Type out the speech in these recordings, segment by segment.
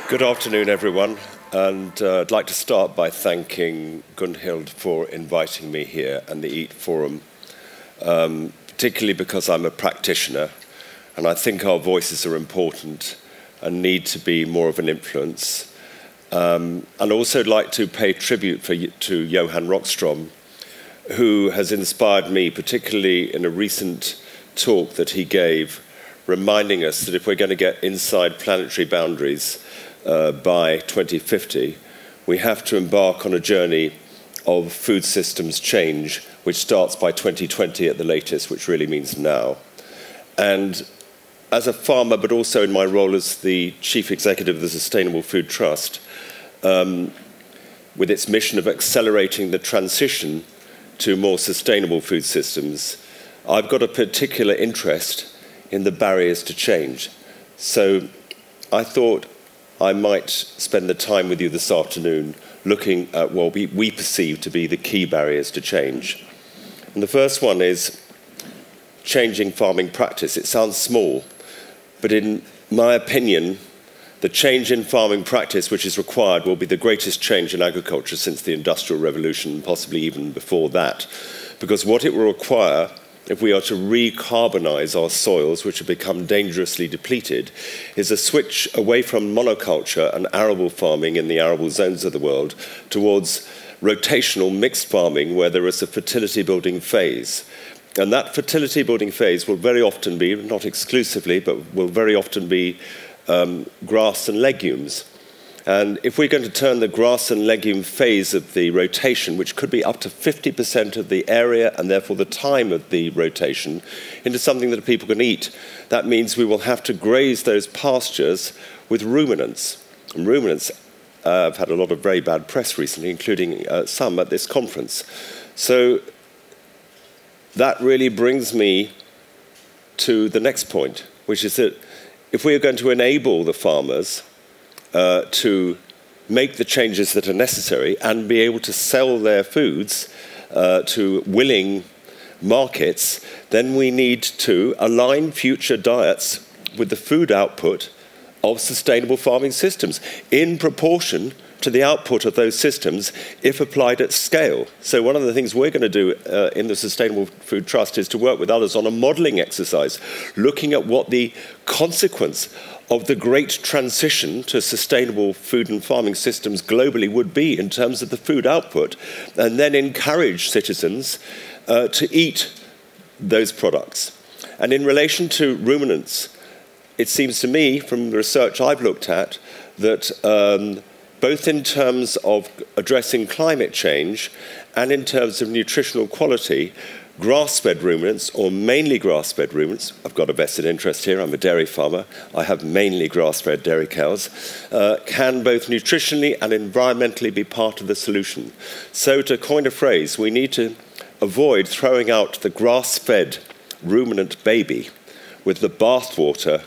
Good afternoon, everyone, and I'd like to start by thanking Gunhild for inviting me here and the EAT Forum, particularly because I'm a practitioner, and I think our voices are important and need to be more of an influence. And also I'd like to pay tribute to Johan Rockström, who has inspired me, particularly in a recent talk that he gave, reminding us that if we're going to get inside planetary boundaries by 2050, we have to embark on a journey of food systems change, which starts by 2020 at the latest, which really means now. And as a farmer, but also in my role as the Chief Executive of the Sustainable Food Trust, with its mission of accelerating the transition to more sustainable food systems, I've got a particular interest in the barriers to change. So I thought I might spend the time with you this afternoon looking at what we perceive to be the key barriers to change. And the first one is changing farming practice. It sounds small, but in my opinion, the change in farming practice which is required will be the greatest change in agriculture since the Industrial Revolution, possibly even before that. Because what it will require, if we are to recarbonize our soils, which have become dangerously depleted, is a switch away from monoculture and arable farming in the arable zones of the world towards rotational mixed farming where there is a fertility building phase. And that fertility building phase will very often be, not exclusively, but will very often be grass and legumes. And if we're going to turn the grass and legume phase of the rotation, which could be up to 50% of the area and therefore the time of the rotation, into something that people can eat, that means we will have to graze those pastures with ruminants. And ruminants have had a lot of very bad press recently, including some at this conference. So that really brings me to the next point, which is that if we are going to enable the farmers to make the changes that are necessary and be able to sell their foods to willing markets, then we need to align future diets with the food output of sustainable farming systems in proportion to the output of those systems if applied at scale. So one of the things we're going to do in the Sustainable Food Trust is to work with others on a modelling exercise, looking at what the consequence of the great transition to sustainable food and farming systems globally would be in terms of the food output, and then encourage citizens to eat those products. And in relation to ruminants, it seems to me, from the research I've looked at, that both in terms of addressing climate change and in terms of nutritional quality, grass-fed ruminants, or mainly grass-fed ruminants, I've got a vested interest here, I'm a dairy farmer, I have mainly grass-fed dairy cows, can both nutritionally and environmentally be part of the solution. So to coin a phrase, we need to avoid throwing out the grass-fed ruminant baby with the bathwater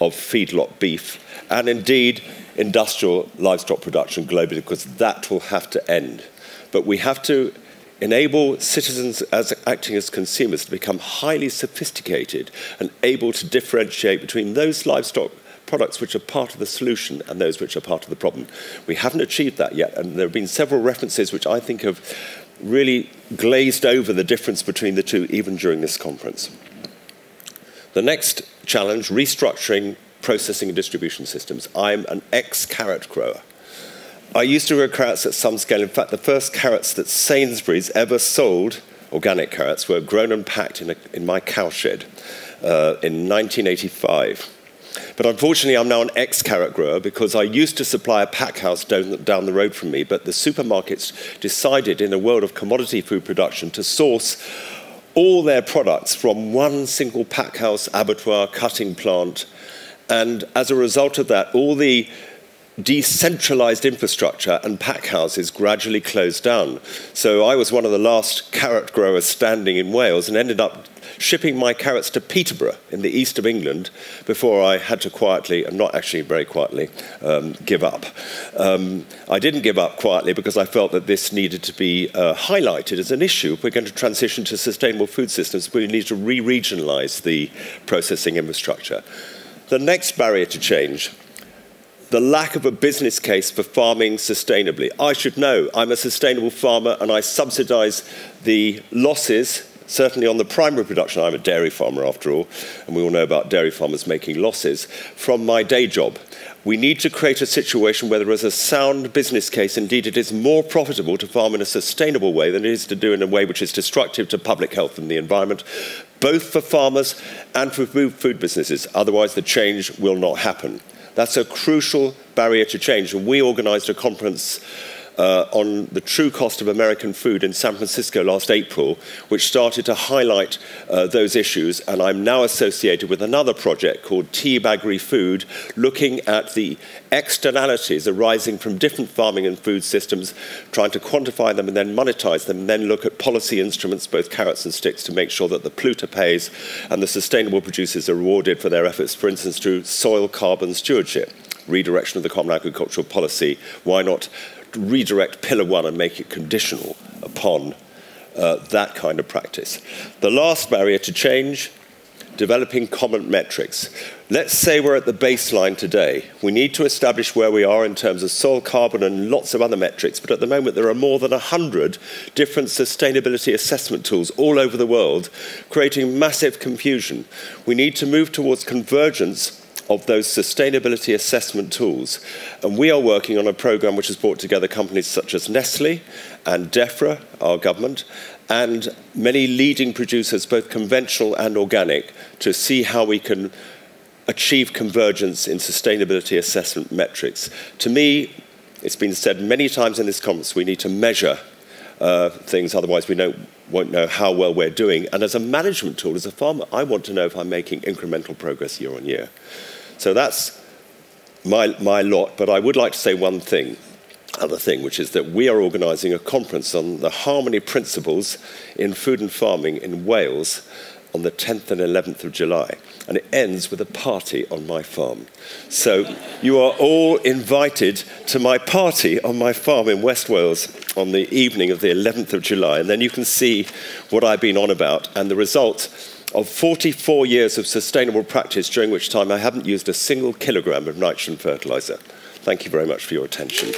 of feedlot beef, and indeed industrial livestock production globally, because that will have to end. But we have to enable citizens as acting as consumers to become highly sophisticated and able to differentiate between those livestock products which are part of the solution and those which are part of the problem. We haven't achieved that yet, and there have been several references which I think have really glazed over the difference between the two, even during this conference. The next challenge, restructuring processing and distribution systems. I'm an ex-carrot grower. I used to grow carrots at some scale. In fact, the first carrots that Sainsbury's ever sold, organic carrots, were grown and packed in my cowshed in 1985. But unfortunately, I'm now an ex-carrot grower because I used to supply a pack house down the road from me, but the supermarkets decided, in a world of commodity food production, to source all their products from one single pack house, abattoir, cutting plant. And as a result of that, all the decentralized infrastructure and pack houses gradually closed down. So I was one of the last carrot growers standing in Wales and ended up shipping my carrots to Peterborough in the east of England before I had to quietly, and not actually very quietly, give up. I didn't give up quietly because I felt that this needed to be highlighted as an issue. If we're going to transition to sustainable food systems, we need to re-regionalize the processing infrastructure. The next barrier to change, the lack of a business case for farming sustainably. I should know. I'm a sustainable farmer and I subsidise the losses, certainly on the primary production. I'm a dairy farmer after all, and we all know about dairy farmers making losses, from my day job. We need to create a situation where there is a sound business case. Indeed, it is more profitable to farm in a sustainable way than it is to do in a way which is destructive to public health and the environment, both for farmers and for food businesses. Otherwise, the change will not happen. That's a crucial barrier to change. And we organised a conference on the true cost of American food in San Francisco last April, which started to highlight those issues. And I'm now associated with another project called Teabaggery Food, looking at the externalities arising from different farming and food systems, trying to quantify them and then monetize them, and then look at policy instruments, both carrots and sticks, to make sure that the polluter pays and the sustainable producers are rewarded for their efforts, for instance, through soil carbon stewardship, redirection of the common agricultural policy. Why not redirect Pillar 1 and make it conditional upon that kind of practice? The last barrier to change, developing common metrics. Let's say we're at the baseline today. We need to establish where we are in terms of soil carbon and lots of other metrics, but at the moment there are more than 100 different sustainability assessment tools all over the world, creating massive confusion. We need to move towards convergence of those sustainability assessment tools. And we are working on a program which has brought together companies such as Nestle and DEFRA, our government, and many leading producers, both conventional and organic, to see how we can achieve convergence in sustainability assessment metrics. To me, it's been said many times in this conference, we need to measure things, otherwise we won't know how well we're doing. And as a management tool, as a farmer, I want to know if I'm making incremental progress year on year. So that's my lot, but I would like to say one other thing, which is that we are organising a conference on the harmony principles in food and farming in Wales on the 10th and 11th of July. And it ends with a party on my farm. So you are all invited to my party on my farm in West Wales on the evening of the 11th of July. And then you can see what I've been on about and the result of 44 years of sustainable practice, during which time I haven't used a single kilogram of nitrogen fertiliser. Thank you very much for your attention.